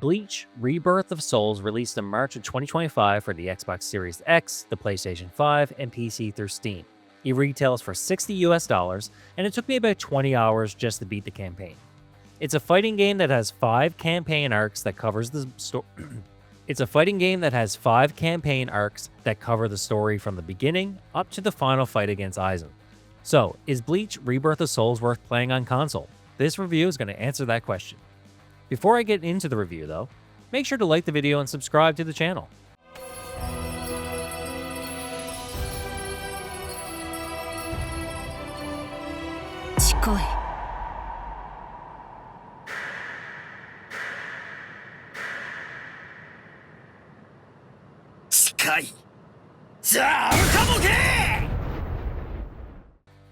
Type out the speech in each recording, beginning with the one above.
Bleach Rebirth of Souls released in March of 2025 for the Xbox Series X, the PlayStation 5, and PC through Steam. It retails for $60 and it took me about 20 hours just to beat the campaign. It's a fighting game that has 5 campaign arcs that covers the story. It's a fighting game that has 5 campaign arcs that cover the story from the beginning up to the final fight against Aizen. So, is Bleach Rebirth of Souls worth playing on console? This review is going to answer that question. Before I get into the review though, make sure to like the video and subscribe to the channel.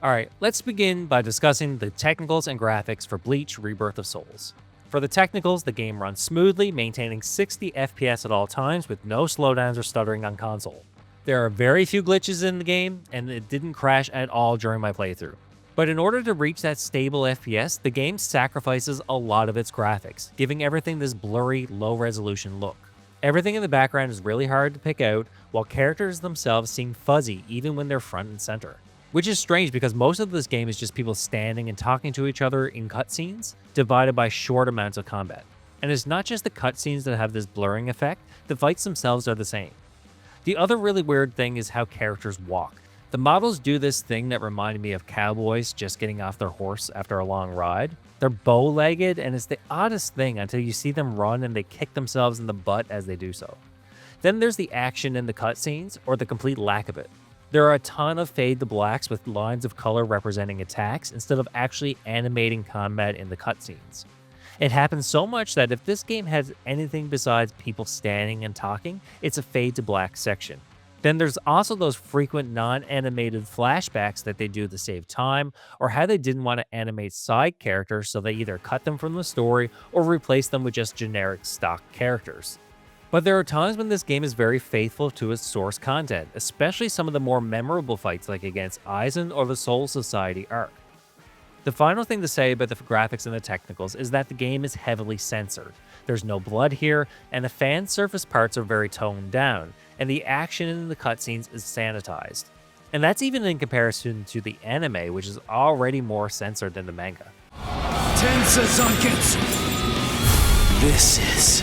Alright, let's begin by discussing the technicals and graphics for Bleach Rebirth of Souls. For the technicals, the game runs smoothly, maintaining 60 FPS at all times with no slowdowns or stuttering on console. There are very few glitches in the game, and it didn't crash at all during my playthrough. But in order to reach that stable FPS, the game sacrifices a lot of its graphics, giving everything this blurry, low-resolution look. Everything in the background is really hard to pick out, while characters themselves seem fuzzy even when they're front and center. Which is strange because most of this game is just people standing and talking to each other in cutscenes, divided by short amounts of combat. And it's not just the cutscenes that have this blurring effect, the fights themselves are the same. The other really weird thing is how characters walk. The models do this thing that reminded me of cowboys just getting off their horse after a long ride. They're bow-legged, and it's the oddest thing until you see them run and they kick themselves in the butt as they do so. Then there's the action in the cutscenes, or the complete lack of it. There are a ton of fade to blacks with lines of color representing attacks instead of actually animating combat in the cutscenes. It happens so much that if this game has anything besides people standing and talking, it's a fade to black section. Then there's also those frequent non-animated flashbacks that they do to save time, or how they didn't want to animate side characters so they either cut them from the story or replace them with just generic stock characters. But there are times when this game is very faithful to its source content, especially some of the more memorable fights like against Aizen or the Soul Society arc. The final thing to say about the graphics and the technicals is that the game is heavily censored. There's no blood here, and the fan surface parts are very toned down, and the action in the cutscenes is sanitized. And that's even in comparison to the anime, which is already more censored than the manga. Tensa Zanketsu. This is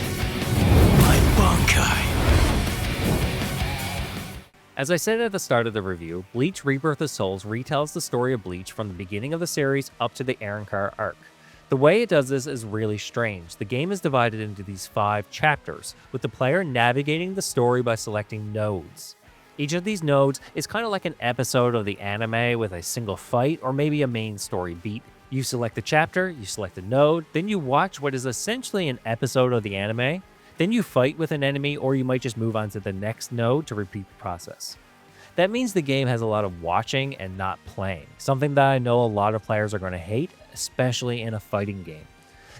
my Bankai. As I said at the start of the review, Bleach Rebirth of Souls retells the story of Bleach from the beginning of the series up to the Arrancar arc. The way it does this is really strange. The game is divided into these 5 chapters, with the player navigating the story by selecting nodes. Each of these nodes is kind of like an episode of the anime with a single fight or maybe a main story beat. You select a chapter, you select a node, then you watch what is essentially an episode of the anime, then you fight with an enemy, or you might just move on to the next node to repeat the process. That means the game has a lot of watching and not playing, something that I know a lot of players are going to hate, especially in a fighting game.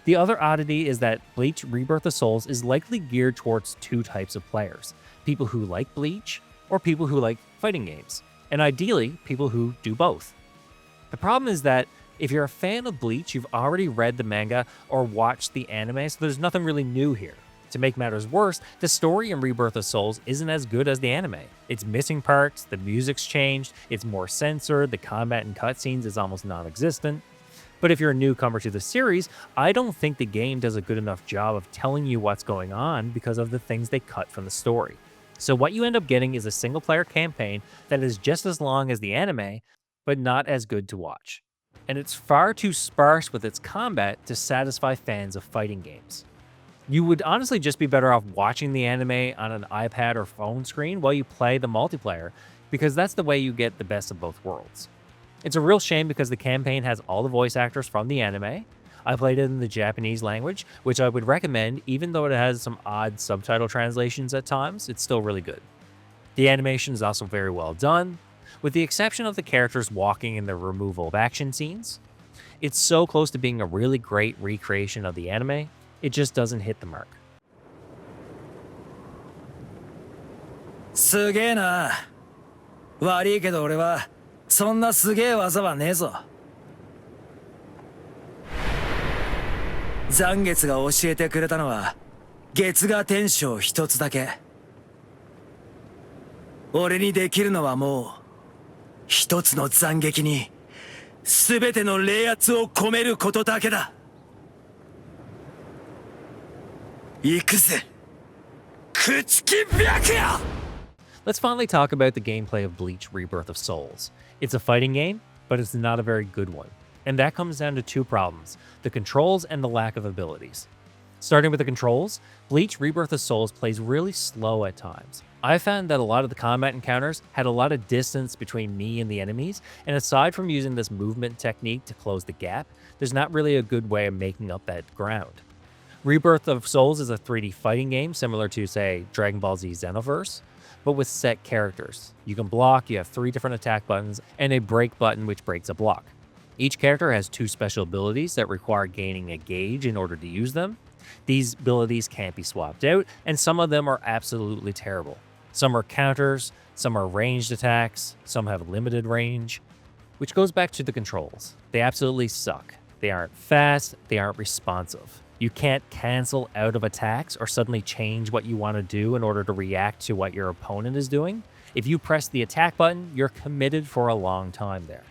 The other oddity is that Bleach Rebirth of Souls is likely geared towards 2 types of players: people who like Bleach, or people who like fighting games, and ideally, people who do both. The problem is that if you're a fan of Bleach, you've already read the manga or watched the anime, so there's nothing really new here. To make matters worse, the story in Rebirth of Souls isn't as good as the anime. It's missing parts, the music's changed, it's more censored, the combat and cutscenes is almost non-existent. But if you're a newcomer to the series, I don't think the game does a good enough job of telling you what's going on because of the things they cut from the story. So what you end up getting is a single-player campaign that is just as long as the anime, but not as good to watch. And it's far too sparse with its combat to satisfy fans of fighting games. You would honestly just be better off watching the anime on an iPad or phone screen while you play the multiplayer, because that's the way you get the best of both worlds. It's a real shame because the campaign has all the voice actors from the anime. I played it in the Japanese language, which I would recommend even though it has some odd subtitle translations at times, it's still really good. The animation is also very well done, with the exception of the characters walking and the removal of action scenes. It's so close to being a really great recreation of the anime, it just doesn't hit the mark. すげえな。悪いけど俺はそんなすげえ技はねえぞ。残月が教えてくれたのは月が天章一つだけ。俺にできるのはもう一つの斬撃に全ての冷圧を込めることだけだ。行くぜ、朽木白夜。 Let's finally talk about the gameplay of Bleach Rebirth of Souls. It's a fighting game, but it's not a very good one. And that comes down to two problems: the controls and the lack of abilities. Starting with the controls, Bleach Rebirth of Souls plays really slow at times. I found that a lot of the combat encounters had a lot of distance between me and the enemies, and aside from using this movement technique to close the gap, there's not really a good way of making up that ground. Rebirth of Souls is a 3D fighting game similar to, say, Dragon Ball Z Xenoverse, but with set characters. You can block, you have 3 different attack buttons, and a break button which breaks a block. Each character has 2 special abilities that require gaining a gauge in order to use them. These abilities can't be swapped out, and some of them are absolutely terrible. Some are counters, some are ranged attacks, some have limited range, which goes back to the controls. They absolutely suck. They aren't fast, they aren't responsive. You can't cancel out of attacks or suddenly change what you want to do in order to react to what your opponent is doing. If you press the attack button, you're committed for a long time there.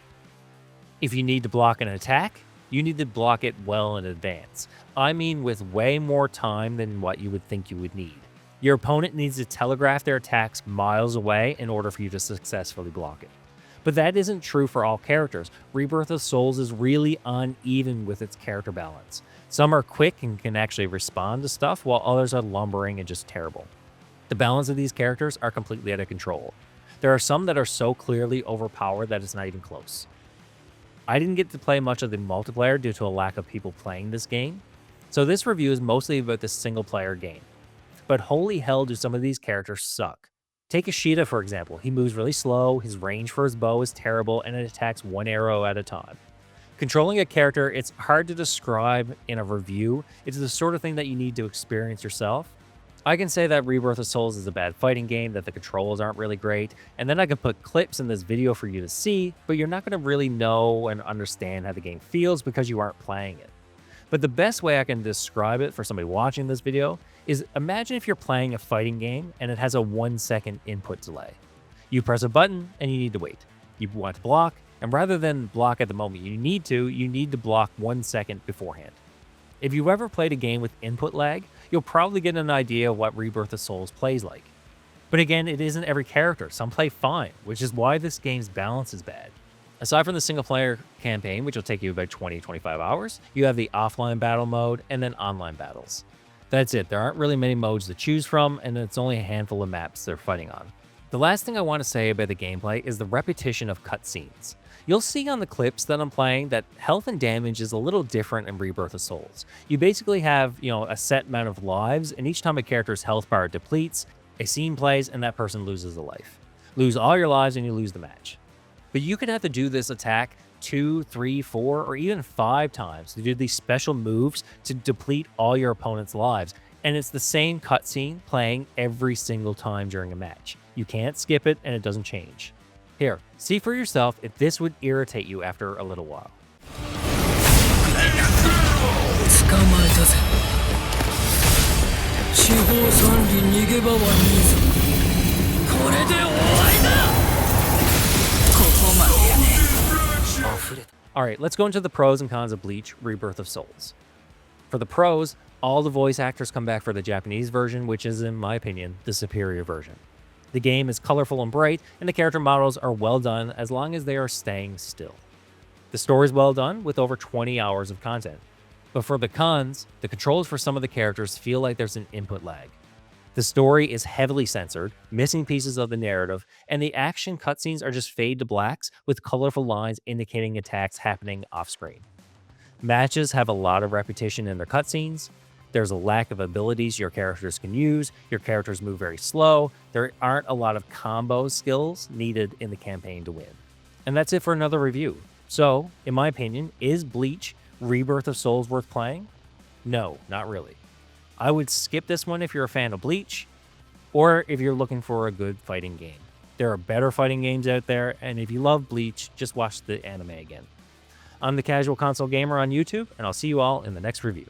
If you need to block an attack, you need to block it well in advance. I mean with way more time than what you would think you would need. Your opponent needs to telegraph their attacks miles away in order for you to successfully block it. But that isn't true for all characters. Rebirth of Souls is really uneven with its character balance. Some are quick and can actually respond to stuff, while others are lumbering and just terrible. The balance of these characters are completely out of control. There are some that are so clearly overpowered that it's not even close. I didn't get to play much of the multiplayer due to a lack of people playing this game, so this review is mostly about the single player game. But holy hell do some of these characters suck. Take Ishida for example. He moves really slow, his range for his bow is terrible, and it attacks 1 arrow at a time. Controlling a character, it's hard to describe in a review. It's the sort of thing that you need to experience yourself. I can say that Rebirth of Souls is a bad fighting game, that the controls aren't really great, and then I can put clips in this video for you to see, but you're not going to really know and understand how the game feels because you aren't playing it. But the best way I can describe it for somebody watching this video is imagine if you're playing a fighting game and it has a 1-second input delay. You press a button and you need to wait. You want to block, and rather than block at the moment you need to block 1 second beforehand. If you've ever played a game with input lag, you'll probably get an idea of what Rebirth of Souls plays like. But again, it isn't every character. Some play fine, which is why this game's balance is bad. Aside from the single player campaign, which will take you about 20-25 hours, you have the offline battle mode and then online battles. That's it. There aren't really many modes to choose from, and it's only a handful of maps they're fighting on. The last thing I want to say about the gameplay is the repetition of cutscenes. You'll see on the clips that I'm playing that health and damage is a little different in Rebirth of Souls. You basically have, a set amount of lives, and each time a character's health bar depletes, a scene plays and that person loses a life. Lose all your lives and you lose the match. But you could have to do this attack 2, 3, 4, or even 5 times to do these special moves to deplete all your opponent's lives. And it's the same cutscene playing every single time during a match. You can't skip it and it doesn't change. Here, see for yourself if this would irritate you after a little while. 捕まえたぜ。四方三里逃げ場はねえぞ。これで終わりだ。ここまでやね。溢れた。 Alright, let's go into the pros and cons of Bleach Rebirth of Souls. For the pros, all the voice actors come back for the Japanese version, which is, in my opinion, the superior version. The game is colorful and bright, and the character models are well done as long as they are staying still. The story is well done, with over 20 hours of content. But for the cons, the controls for some of the characters feel like there's an input lag. The story is heavily censored, missing pieces of the narrative, and the action cutscenes are just fade to blacks with colorful lines indicating attacks happening off-screen. Matches have a lot of repetition in their cutscenes. There's a lack of abilities your characters can use, your characters move very slow, there aren't a lot of combo skills needed in the campaign to win. And that's it for another review. So, in my opinion, is Bleach Rebirth of Souls worth playing? No, not really. I would skip this one if you're a fan of Bleach, or if you're looking for a good fighting game. There are better fighting games out there, and if you love Bleach, just watch the anime again. I'm the Casual Console Gamer on YouTube, and I'll see you all in the next review.